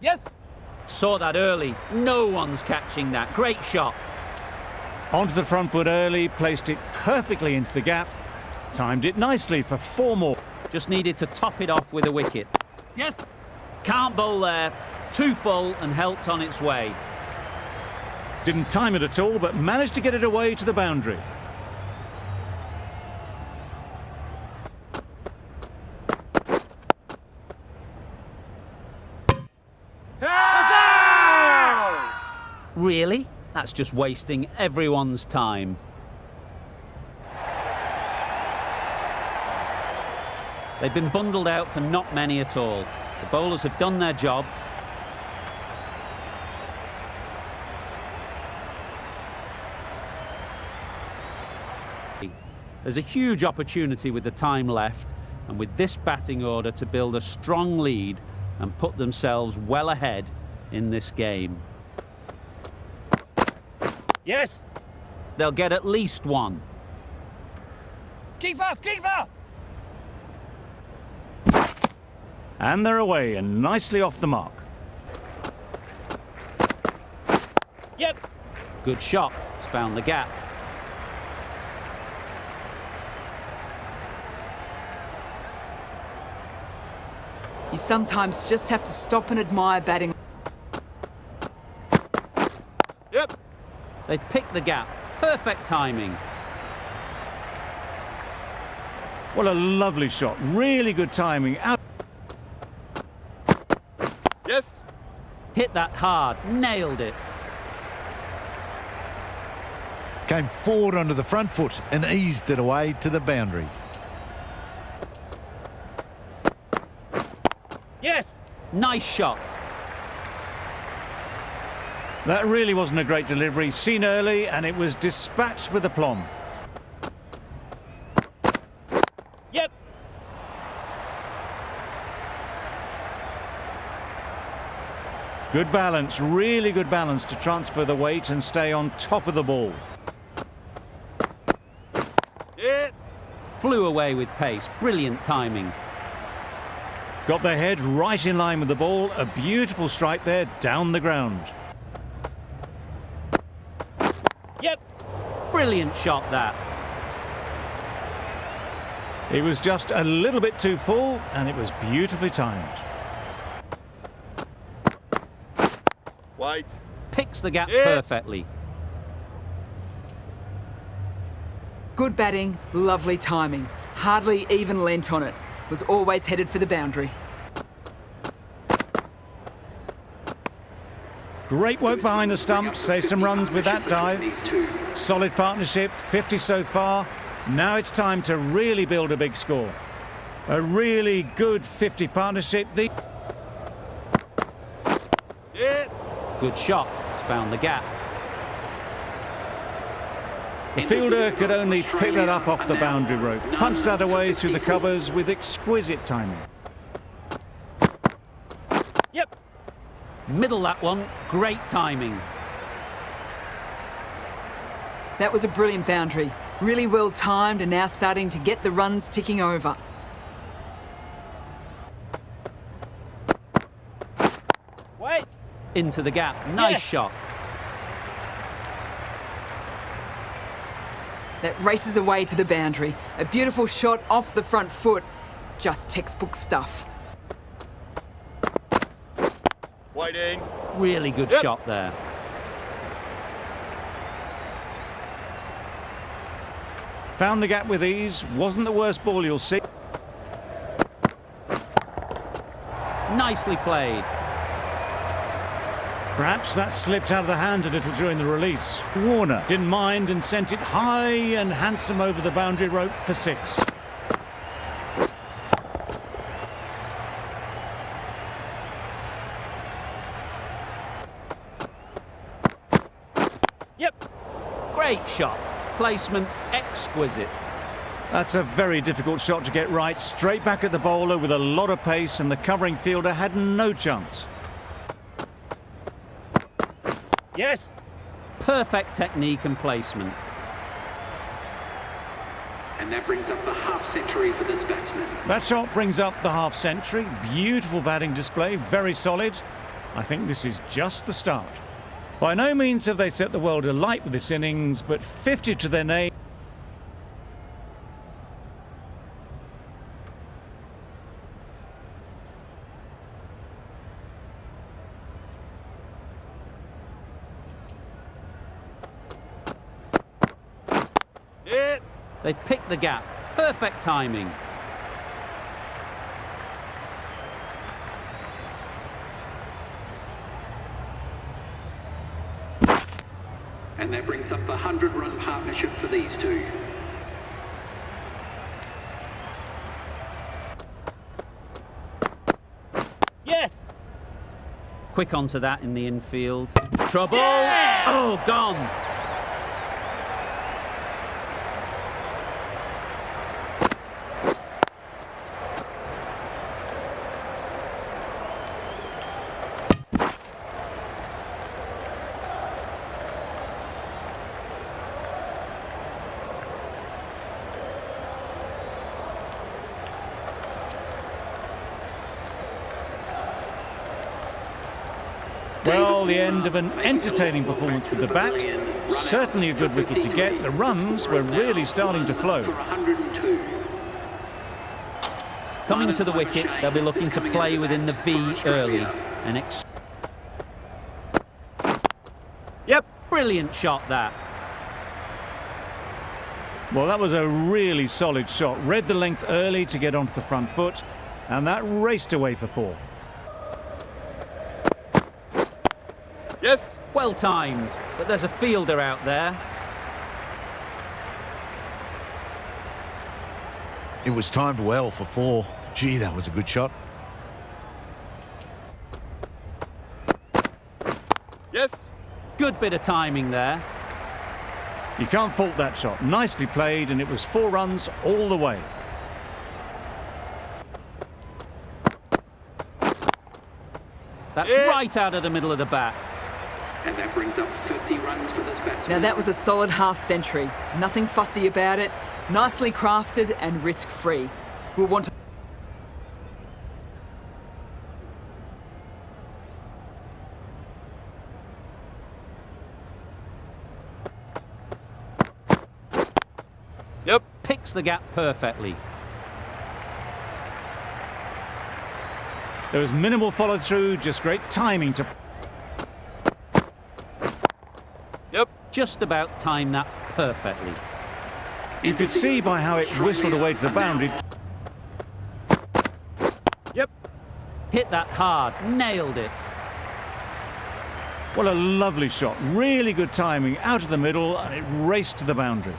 Yes. Saw that early. No one's catching that. Great shot. Onto the front foot early, placed it perfectly into the gap. Timed it nicely for 4 more. Just needed to top it off with a wicket. Yes. Can't bowl there. Too full and helped on its way. Didn't time it at all, but managed to get it away to the boundary. Really? That's just wasting everyone's time. They've been bundled out for not many at all. The bowlers have done their job. There's a huge opportunity with the time left and with this batting order to build a strong lead and put themselves well ahead in this game. Yes. They'll get at least one. Keeper, keeper. And they're away and nicely off the mark. Yep. Good shot. It's found the gap. You sometimes just have to stop and admire batting. Yep. They've picked the gap. Perfect timing. What a lovely shot. Really good timing. Out. Yes. Hit that hard. Nailed it. Came forward onto the front foot and eased it away to the boundary. Yes. Nice shot. That really wasn't a great delivery. Seen early and it was dispatched with aplomb. Yep. Good balance, really good balance to transfer the weight and stay on top of the ball. Yeah. Flew away with pace. Brilliant timing. Got their head right in line with the ball. A beautiful strike there down the ground. Yep. Brilliant shot that. It was just a little bit too full and it was beautifully timed. Wide. Picks the gap Yeah. perfectly. Good batting, lovely timing. Hardly even lent on it. Was always headed for the boundary. Great work behind the stumps, save some runs with that dive. Solid partnership, 50 so far. Now it's time to really build a big score. A really good 50 partnership. Yeah. Good shot. It's found the gap. The fielder could only pick that up off the boundary rope. Punched that away through the covers with exquisite timing. Yep. Middle that one. Great timing. That was a brilliant boundary. Really well timed and now starting to get the runs ticking over. Wait. Into the gap. Nice Yeah. shot. That races away to the boundary. A beautiful shot off the front foot. Just textbook stuff. Waiting. Really good Yep. shot there. Found the gap with ease. Wasn't the worst ball you'll see. Nicely played. Perhaps that slipped out of the hand a little during the release. Warner didn't mind and sent it high and handsome over the boundary rope for 6. Yep. Great shot. Placement exquisite. That's a very difficult shot to get right. Straight back at the bowler with a lot of pace and the covering fielder had no chance. Yes. Perfect technique and placement. And that brings up the half-century for this batsman. That shot brings up the half-century. Beautiful batting display, very solid. I think this is just the start. By no means have they set the world alight with this innings, but 50 to their name. Hit. They've picked the gap. Perfect timing. And that brings up the 100-run partnership for these two. Yes. Quick onto that in the infield. Trouble! Oh, gone! Well, the end of an entertaining performance with the bat. Certainly a good wicket to get. The runs were really starting to flow. For 102. Coming to the wicket, they'll be looking to play within the V early. Yep. Brilliant shot, that. Well, that was a really solid shot. Read the length early to get onto the front foot, and that raced away for 4. Yes. Well timed, but there's a fielder out there. It was timed well for 4. Gee, that was a good shot. Yes. Good bit of timing there. You can't fault that shot. Nicely played, and it was 4 runs all the way. That's Yeah. right out of the middle of the bat. And that brings up 50 runs for this batsman. Now that was a solid half century. Nothing fussy about it. Nicely crafted and risk-free. We'll want to... Yep. Picks the gap perfectly. There was minimal follow-through, just great timing to... Yep. Just about timed that perfectly. You could see by how it whistled away to the boundary. Yep. Hit that hard, nailed it. What a lovely shot. Really good timing, out of the middle, and it raced to the boundary.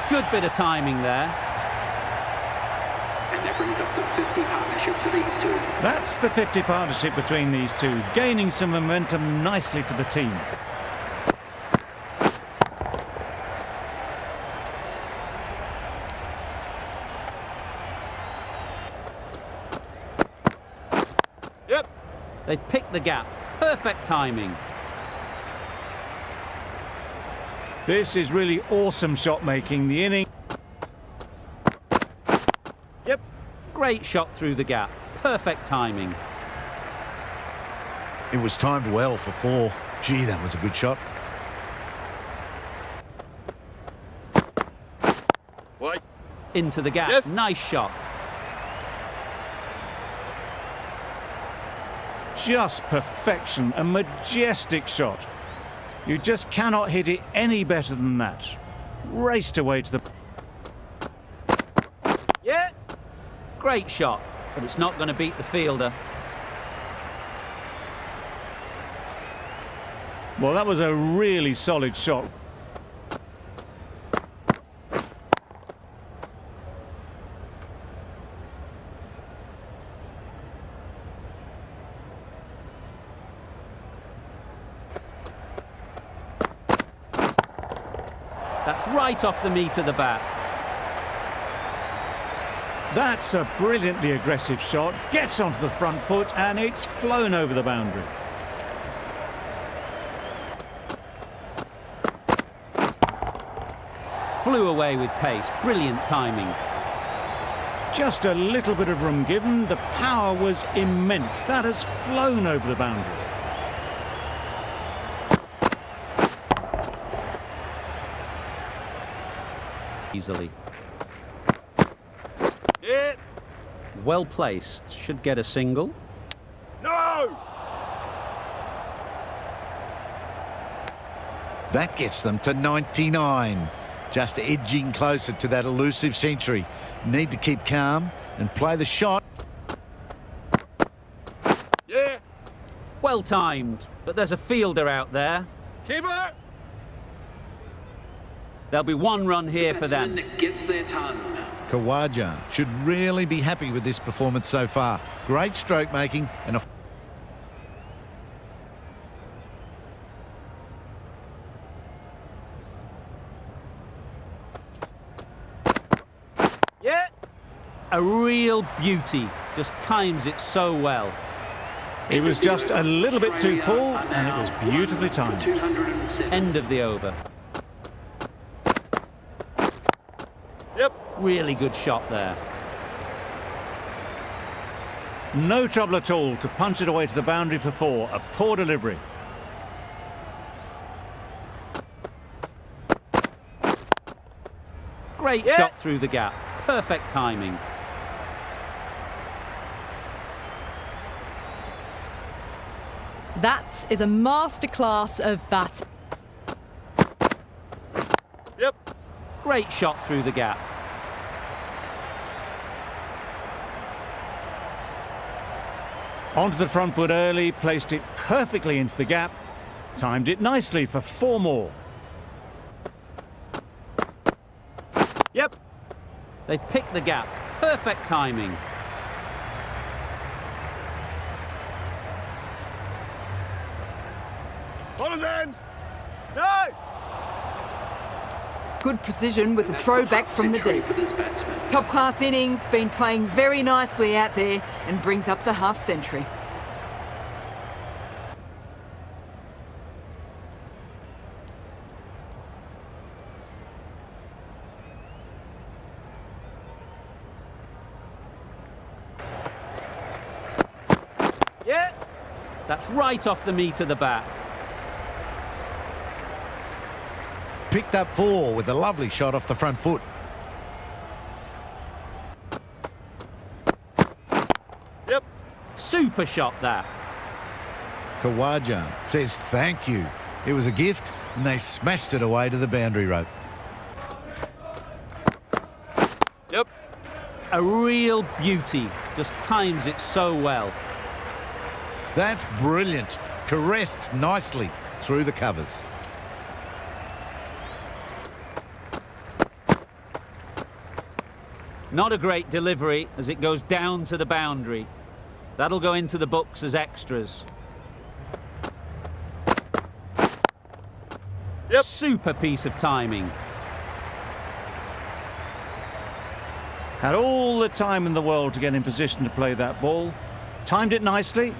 Good bit of timing there. And that brings up the 50 partnership for these two. That's the 50 partnership between these two, gaining some momentum nicely for the team. Yep. They've picked the gap. Perfect timing. This is really awesome shot making. The inning. Yep. Great shot through the gap. Perfect timing. It was timed well for 4. Gee, that was a good shot. White. Into the gap. Yes. Nice shot. Just perfection, a majestic shot. You just cannot hit it any better than that. Raced away to the... Yeah. Great shot, but it's not going to beat the fielder. Well, that was a really solid shot. That's right off the meat of the bat. That's a brilliantly aggressive shot. Gets onto the front foot, and it's flown over the boundary. Flew away with pace. Brilliant timing. Just a little bit of room given. The power was immense. That has flown over the boundary. Easily. Yeah. Well placed. Should get a single. No! That gets them to 99. Just edging closer to that elusive century. Need to keep calm and play the shot. Yeah. Well timed, but there's a fielder out there. Keeper! There'll be one run here for them. Batsman gets their ton. Khawaja should really be happy with this performance so far. Great stroke making and a... Yeah. A real beauty. Just times it so well. It was just a little bit too full, and it was beautifully timed. 207. End of the over. Yep. Really good shot there. No trouble at all to punch it away to the boundary for 4. A poor delivery. Great Yeah. shot through the gap. Perfect timing. That is a masterclass of batting. Yep. Great shot through the gap. Onto the front foot early, placed it perfectly into the gap. Timed it nicely for 4 more. Yep. They've picked the gap. Perfect timing. Bowler's end. No! Good precision with a throw back from the deep. For this batsman. Top class innings, been playing very nicely out there and brings up the half century. Yeah. That's right off the meat of the bat. Picked up 4 with a lovely shot off the front foot. Yep. Super shot there. Khawaja says thank you. It was a gift and they smashed it away to the boundary rope. Yep. A real beauty. Just times it so well. That's brilliant. Caressed nicely through the covers. Not a great delivery as it goes down to the boundary. That'll go into the books as extras. Yep. Super piece of timing. Had all the time in the world to get in position to play that ball. Timed it nicely.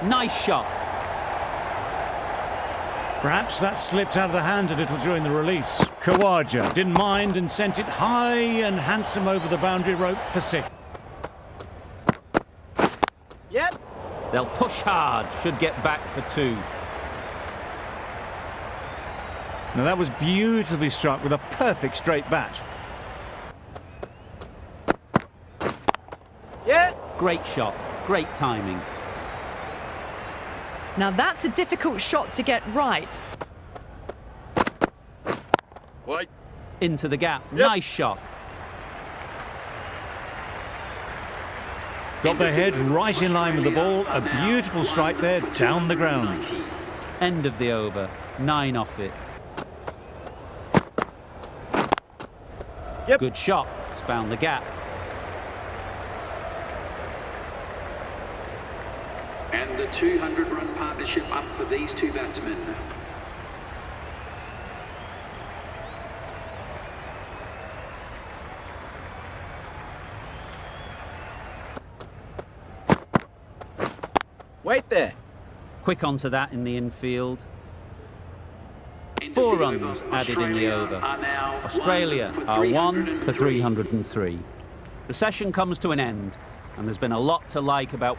Nice shot. Perhaps that slipped out of the hand a little during the release. Khawaja didn't mind and sent it high and handsome over the boundary rope for 6. Yep. They'll push hard. Should get back for 2. Now that was beautifully struck with a perfect straight bat. Yeah. Great shot. Great timing. Now that's a difficult shot to get right. Wait. Into the gap. Yep. Nice shot. Got the head right in line with the ball. A beautiful strike there down the ground. End of the over. 9 off it. Yep. Good shot. It's found the gap. And the 200-run partnership up for these 2 batsmen. Wait there. Quick onto that in the infield. 4 runs added in the over. Australia are 1 for 303. The session comes to an end, and there's been a lot to like about